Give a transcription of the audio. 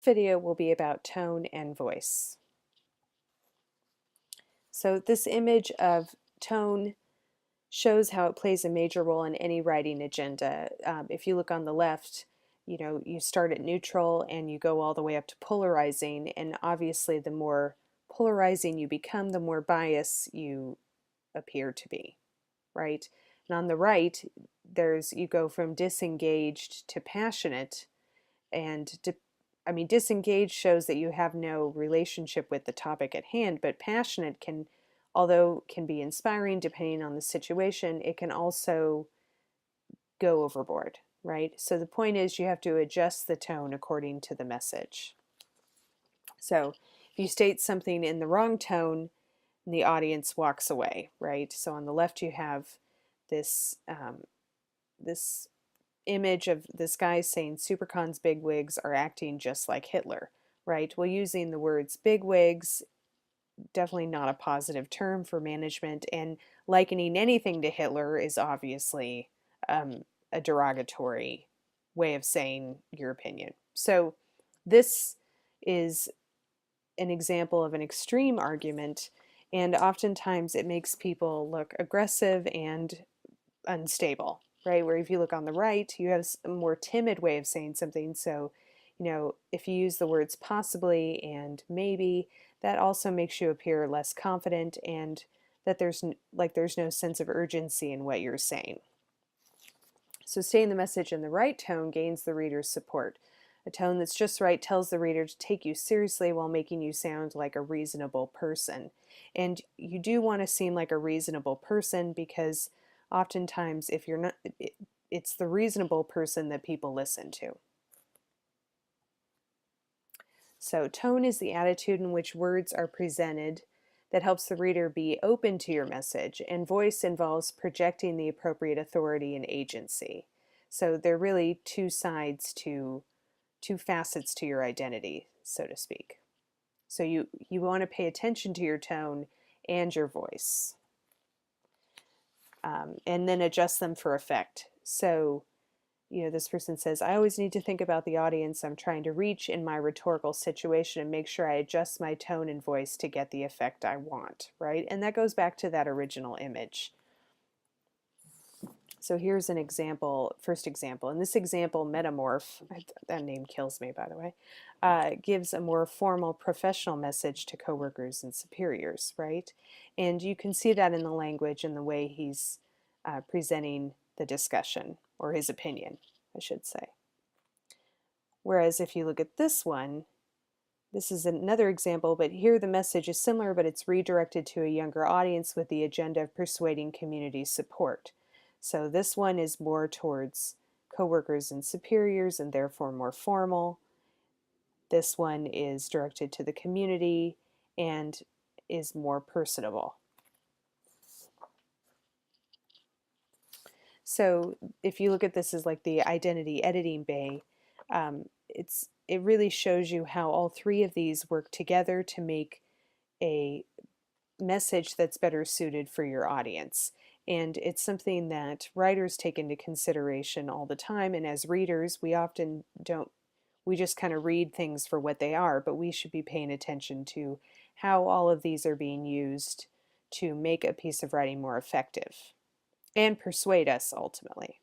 Video will be about tone and voice. So this image of tone shows how it plays a major role in any writing agenda. If you look on the left, you start at neutral and you go all the way up to polarizing, and obviously the more polarizing you become, the more bias you appear to be, right? And on the right, you go from disengaged to passionate, and disengaged shows that you have no relationship with the topic at hand, but passionate although can be inspiring depending on the situation, it can also go overboard, right? So the point is you have to adjust the tone according to the message. So if you state something in the wrong tone, the audience walks away, right? So on the left you have this this image of this guy saying Supercon's bigwigs are acting just like Hitler, right? Well, using the words bigwigs, definitely not a positive term for management, and likening anything to Hitler is obviously a derogatory way of saying your opinion. So this is an example of an extreme argument, and oftentimes it makes people look aggressive and unstable, right? Where if you look on the right, you have a more timid way of saying something. So, if you use the words possibly and maybe, that also makes you appear less confident, and that there's no sense of urgency in what you're saying. So saying the message in the right tone gains the reader's support. A tone that's just right tells the reader to take you seriously while making you sound like a reasonable person. And you do want to seem like a reasonable person, because oftentimes if you're not, it's the reasonable person that people listen to. So tone is the attitude in which words are presented that helps the reader be open to your message, and voice involves projecting the appropriate authority and agency. So they're really two facets to your identity, so to speak. So you want to pay attention to your tone and your voice, and then adjust them for effect. So this person says, I always need to think about the audience I'm trying to reach in my rhetorical situation and make sure I adjust my tone and voice to get the effect I want, right? And that goes back to that original image. So here's an example, first example. In this example, metamorph, that name kills me, by the way, gives a more formal professional message to coworkers and superiors, right? And you can see that in the language and the way he's presenting the discussion, or his opinion, I should say. Whereas if you look at this one, this is another example, but here the message is similar, but it's redirected to a younger audience with the agenda of persuading community support. So this one is more towards coworkers and superiors, and therefore more formal. This one is directed to the community and is more personable. So if you look at this as like the identity editing bay, it really shows you how all three of these work together to make a message that's better suited for your audience. And it's something that writers take into consideration all the time, and as readers we often don't, we just kind of read things for what they are, but we should be paying attention to how all of these are being used to make a piece of writing more effective and persuade us ultimately.